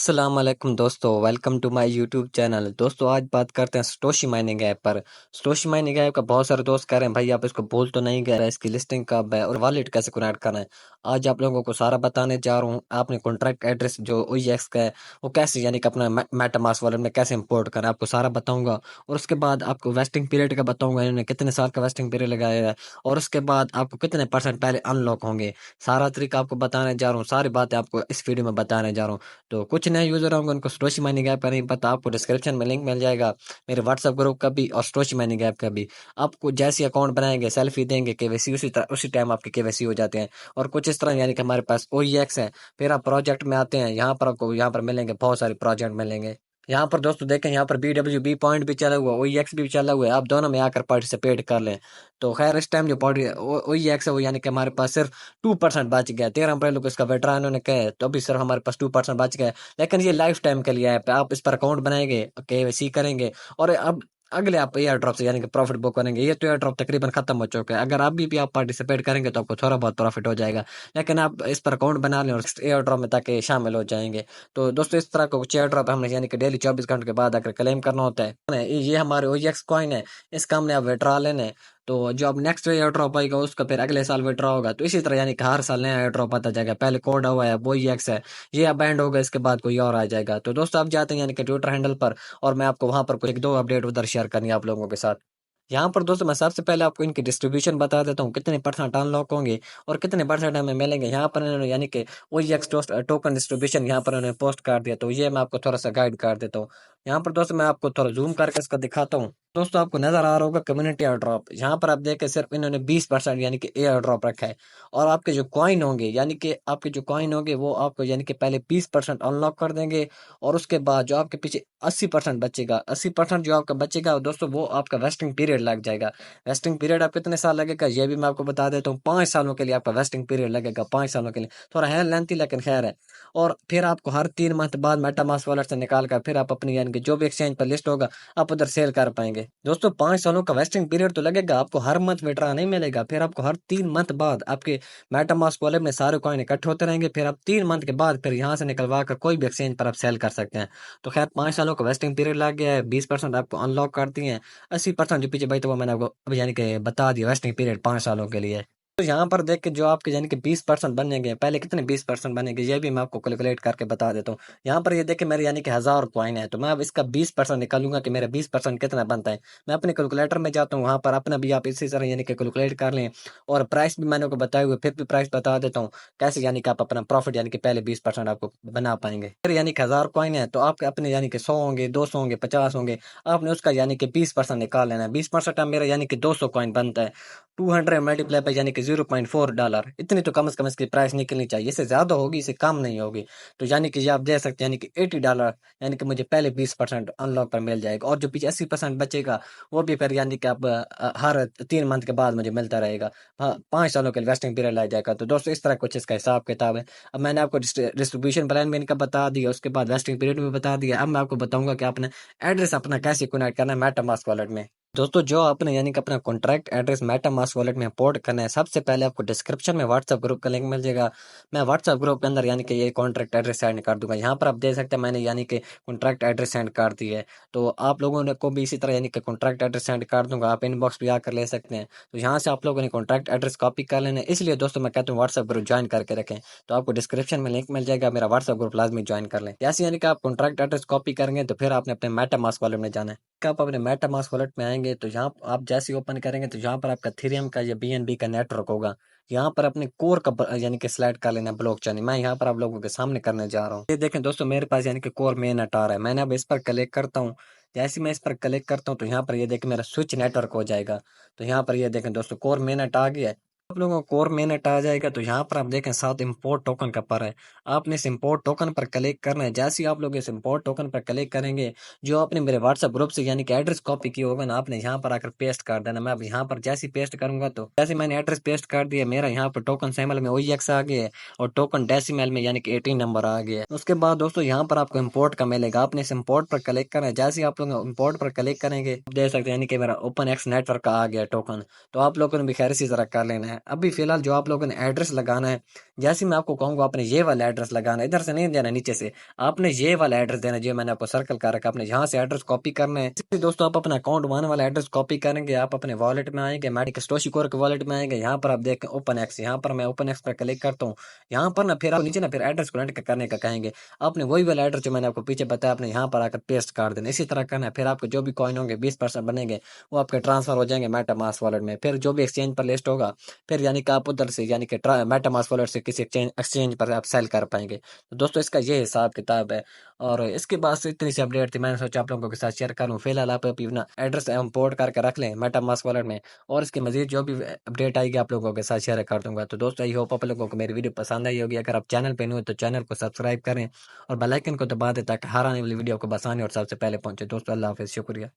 अस्सलाम वालेकुम दोस्तों, welcome to my YouTube channel. दोस्तों आज बात करते हैं सटोशी माइनिंग ऐप पर। सटोशी माइनिंग ऐप का बहुत सारे दोस्त कह रहे हैं भाई आप इसको भूल तो नहीं गए, इसकी लिस्टिंग कब है और वॉलेट कैसे कनेक्ट करना है। आज आप लोगों को सारा बताने जा रहा हूँ। आपने कॉन्ट्रैक्ट एड्रेस जो OEX का है वो कैसे यानी कि अपना मेटामास्क वॉलेट में कैसे इंपोर्ट करना है आपको सारा बताऊंगा। और उसके बाद आपको वेस्टिंग पीरियड का बताऊंगा, इन्होंने कितने साल का वेस्टिंग पीरियड लगाया है। और उसके बाद आपको कितने परसेंट पहले अनलॉक होंगे, सारा तरीका आपको बताने जा रहा हूँ। सारी बातें आपको इस वीडियो में बताने जा रहा हूँ। तो कुछ नए यूजर होंगे उनको स्टोशी माइनिंग ऐप का नहीं पता, आपको डिस्क्रिप्शन में लिंक मिल जाएगा मेरे व्हाट्सएप ग्रुप का भी और स्टोशी माइनिंग ऐप का भी। आपको जैसे अकाउंट बनाएंगे, सेल्फी देंगे, केवाईसी उसी टाइम आपके केवाईसी हो जाते हैं। और कुछ इस तरह यानी कि हमारे पास OEX है। फिर आप प्रोजेक्ट में आते हैं, यहाँ पर आपको यहाँ पर मिलेंगे बहुत सारे प्रोजेक्ट मिलेंगे। यहाँ पर दोस्तों देखें, यहाँ पर BWB पॉइंट भी चला हुआ, OEX भी चला हुआ है। आप दोनों में आकर पार्टिसिपेट कर लें। तो खैर इस टाइम जो OEX है वो यानी कि हमारे पास सिर्फ 2% बच गया। 13 अप्रैल को इसका विड्रॉ इन्होंने कहा है, तो अभी सिर्फ हमारे पास 2% बच गया है। लेकिन ये लाइफ टाइम के लिए ऐप है। आप इस पर अकाउंट बनाएंगे, KYC करेंगे और अब अगले आप एयर ड्रॉप से यानी कि प्रॉफिट बुक करेंगे। ये तो एयर ड्रॉप तकरीबन खत्म हो चुका है। अगर अभी भी आप पार्टिसिपेट करेंगे तो आपको थोड़ा बहुत प्रॉफिट हो जाएगा। लेकिन आप इस पर अकाउंट बना लें और एयर ड्रॉप में ताकि शामिल हो जाएंगे। तो दोस्तों इस तरह का कुछ एयर ड्रॉप हमने यानी कि डेली 24 घंटे के बाद अगर क्लेम करना होता है, ये हमारे OEX कॉइन है, इसका हमने अब विड्रॉ लेना है। तो जो अब नेक्स्ट एयर ड्रॉप आएगा उसका फिर अगले साल विड्रॉ होगा। तो इसी तरह यानी कि हर साल नया एयर ड्रॉप आता जाएगा। पहले कोड हुआ है OEX है, ये अब बैंड होगा, इसके बाद कोई और आ जाएगा। तो दोस्तों आप जाते हैं यानी कि ट्विटर हैंडल पर और मैं आपको वहां पर कुछ एक दो अपडेट उधर शेयर करनी है आप लोगों के साथ। यहाँ पर दोस्तों मैं सबसे पहले आपको इनकी डिस्ट्रीब्यूशन बता देता हूँ, कितने परसेंट अनलॉक होंगे और कितने परसेंट हमें मिलेंगे। यहाँ पर इन्होंने यानी कि OEX टोकन डिस्ट्रीब्यूशन यहाँ पर इन्होंने पोस्ट कर दिया, तो ये मैं आपको थोड़ा सा गाइड कर देता हूँ। यहाँ पर दोस्तों मैं आपको थोड़ा जूम करके इसका दिखाता हूँ। दोस्तों आपको नजर आ रहा होगा कम्युनिटी एयर ड्रॉप, यहाँ पर आप देखें सिर्फ इन्होंने 20% यानी कि एयर ड्रॉप रखा है। और आपके जो कॉइन होंगे यानी कि आपके जो कॉइन होंगे वो आपको यानी कि पहले 20% अनलॉक कर देंगे। और उसके बाद जो आपके पीछे 80% बचेगा, 80% जो आपका बचेगा दोस्तों वो आपका वेस्टिंग पीरियड लग जाएगा। वेस्टिंग पीरियड आप कितने साल लगेगा ये भी मैं आपको बता देता हूँ। 5 सालों के लिए आपका वेस्टिंग पीरियड लगेगा, 5 सालों के लिए। थोड़ा है लेंथी लेकिन खैर है। और फिर आपको हर 3 मंथ बाद मेटामास्क वॉलेट से निकाल कर फिर आप अपनी यानी कि जो भी एक्सचेंज पर लिस्ट होगा आप उधर सेल कर पाएंगे। दोस्तों 5 सालों का वेस्टिंग पीरियड तो लगेगा, आपको हर मंथ विड्रॉ नहीं मिलेगा। फिर आपको हर 3 मंथ बाद आपके मेटामास्क वॉलेट में सारे कॉइन इकट्ठे होते रहेंगे। फिर आप 3 मंथ के बाद फिर यहाँ से निकलवा कर कोई भी एक्सचेंज पर आप सेल कर सकते हैं। तो खैर 5 सालों का वेस्टिंग पीरियड लग गया है, 20% आपको अनलॉक करती हैं। 80% जो पीछे भाई तो वो मैंने आपको अभी यानी कि बता दिया, वेस्टिंग पीरियड 5 सालों के लिए। तो यहाँ पर देख के जो आपके यानी कि 20% बनेंगे, पहले कितने 20% बनेंगे ये भी मैं आपको कैलकुलेट करके बता देता हूँ। यहाँ पर ये देखे मेरे यानी कि 1000 कॉइन है, तो मैं अब इसका 20% निकालूंगा कि मेरा 20% कितना बनता है। मैं अपने कैलकुलेटर में जाता हूँ, वहां पर अपना भी आप इसी तरह यानी कि कैलकुलेट कर लें। और प्राइस भी मैंने को बताए हुए, फिर भी प्राइस बता देता हूँ कैसे यानी कि आप अपना प्रॉफिट यानी कि पहले 20% आपको बना पाएंगे। फिर यानी कि 1000 कॉइन है तो आपके अपने यानी कि 100 होंगे, 200 होंगे, 50 होंगे। आपने उसका यानी कि 20% निकाल लेना है। 20% मेरा यानी कि 200 कॉइन बनता है। 200 मल्टीप्लाई बाई यानी कि $0.4, इतनी तो कम से कम इसकी प्राइस निकलनी चाहिए। इससे ज्यादा होगी, इससे कम नहीं होगी। तो यानी कि ये आप दे सकते हैं यानी कि $80, यानी कि मुझे पहले 20% अनलॉक पर मिल जाएगा। और जो पीछे 80% बचेगा वो भी फिर यानी कि अब हर 3 मंथ के बाद मुझे मिलता रहेगा। हाँ 5 सालों के इन्वेस्टिंग पीरियड लग जाएगा। तो दोस्तों इस तरह कुछ इसका हिसाब किताब है। अब मैंने आपको डिस्ट्रीब्यूशन प्लान भी इनका बता दिया, उसके बाद वेस्टिंग पीरियड भी बता दिया। अब मैं आपको बताऊंगा कि आपने एड्रेस अपना कैसे कनेक्ट करना है मेटामास्क वॉलेट में। दोस्तों जो आपने यानी कि अपना कॉन्ट्रैक्ट एड्रेस मेटामास्क वॉलेट में इंपोर्ट करना है, सबसे पहले आपको डिस्क्रिप्शन में व्हाट्सएप ग्रुप का लिंक मिल जाएगा। मैं व्हाट्सएप ग्रुप के अंदर यानी कि ये कॉन्ट्रैक्ट एड्रेस सेंड कर दूंगा। यहाँ पर आप देख सकते हैं मैंने यानी कि कॉन्ट्रैक्ट एड्रेस सेंड कर दी है। तो आप लोगों ने को भी इसी तरह यानी कि कॉन्ट्रैक्ट एड्रेस सेंड कर दूंगा, आप इनबॉक्स भी आकर ले सकते हैं। तो यहाँ से आप लोगों ने कॉन्ट्रैक्ट एड्रेस कॉपी कर लेना है। इसलिए दोस्तों मैं कहता हूँ व्हाट्सएप ग्रुप ज्वाइन करके रखें। तो आपको डिस्क्रिप्शन में लिंक मिल जाएगा, मेरा व्हाट्सएप ग्रुप लाजमी ज्वाइन कर लें। जैसे यानी कि आप कॉन्ट्रैक्ट एड्रेस कॉपी करेंगे तो फिर आपने अपने मेटामास्क वॉलेट में जाना है। आप अपने मेटामास्क वॉलेट में आएंगे तो यहाँ आप जैसे ही ओपन करेंगे तो यहाँ पर आपका थीरियम का या BNB का नेटवर्क होगा। यहाँ पर अपने कोर का यानी कि सिलेक्ट कर लेना ब्लॉकचेन। मैं यहाँ पर आप लोगों के सामने करने जा रहा हूँ। ये देखें दोस्तों मेरे पास यानी कि कोर मेन नेट आ रहा है। मैंने अब इस पर क्लिक करता हूँ। जैसे ही मैं इस पर क्लिक करता हूँ तो यहाँ पर ये देखें मेरा स्विच नेटवर्क हो जाएगा। तो यहाँ पर ये देखें दोस्तों कोर मेन नेट आ गया है। आप लोगों को कोर मेन नेट आ जाएगा तो यहाँ पर आप देखें साथ इंपोर्ट टोकन का पर है। आपने इस इंपोर्ट टोकन पर क्लिक करना है। जैसे ही आप लोग इस इंपोर्ट टोकन पर क्लिक करेंगे, जो आपने मेरे व्हाट्सएप ग्रुप से यानी कि एड्रेस कॉपी की होगा ना, आपने यहाँ पर आकर पेस्ट कर देना। मैं अब यहाँ पर जैसे ही पेस्ट करूंगा तो जैसे मैंने एड्रेस पेस्ट कर दिया, मेरा यहाँ पर टोकन सिंबल में OEX आ गया है और टोकन डेसिमल में यानी कि 18 नंबर आ गया है। उसके बाद दोस्तों यहाँ पर आपको इंपोर्ट का मिलेगा, आपने इस इंपोर्ट पर क्लिक करना है। जैसे ही आप लोग इंपोर्ट पर क्लिक करेंगे आप देख सकते हैं यानी कि मेरा ओपन एक्स नेटवर्क का आ गया टोकन। तो आप लोगों ने भी खैर इसी तरह कर लेना है। अभी फिलहाल जो आप लोगों ने एड्रेस लगाना है, जैसे मैं आपको कहूँगा आपने ये वाला एड्रेस लगाना, इधर से नहीं देना नीचे से, आपने ये वाला एड्रेस देना जो मैंने आपको सर्कल कर रखा है, आपने यहाँ से एड्रेस कॉपी करना है। इसलिए दोस्तों आप अपना अकाउंट वन वाला एड्रेस कॉपी करेंगे, आप अपने वॉलेट में आएंगे, मेडिक स्टोशी कोर के वॉलेट में आएंगे, यहाँ पर आप देखें ओपन एक्स, यहाँ पर मैं ओपन एक्स पर क्लिक करता हूँ। यहाँ पर ना फिर आप नीचे ना फिर एड्रेस कनेक्ट करने का कहेंगे, आपने वही वाला एड्रेस जो मैंने आपको पीछे बताया आपने यहाँ पर आकर पेस्ट कर देना, इसी तरह करना है। फिर आपको जो भी कॉइन होंगे 20% बनेंगे, वो आपके ट्रांसफर हो जाएंगे मेटामास्क वॉलेट में। फिर जो भी एक्सचेंज पर लिस्ट होगा, फिर यानी कि आप उधर से यानी कि मेटामास्क वॉलेट से किसी एक्सचेंज पर आप सेल कर पाएंगे। तो दोस्तों इसका ये हिसाब किताब है। और इसके बाद से इतनी सी अपडेट थी, मैंने सोचा आप लोगों के साथ शेयर करूं। फिलहाल आप अपना एड्रेस इंपोर्ट करके रख लें मेटामास्क वॉलेट में, और इसकी मजीद जो भी अपडेट आएगी आप लोगों के साथ शेयर कर दूंगा। तो दोस्तों आई होप आप लोगों को मेरी वीडियो पसंद आई होगी। अगर आप चैनल पे न्यू हो तो चैनल को सब्सक्राइब करें और बेल आइकन को दबा दें ताकि हर आने वाली वीडियो आपको आसानी और सबसे पहले पहुंचे। दोस्तों अल्लाह हाफिज़, शुक्रिया।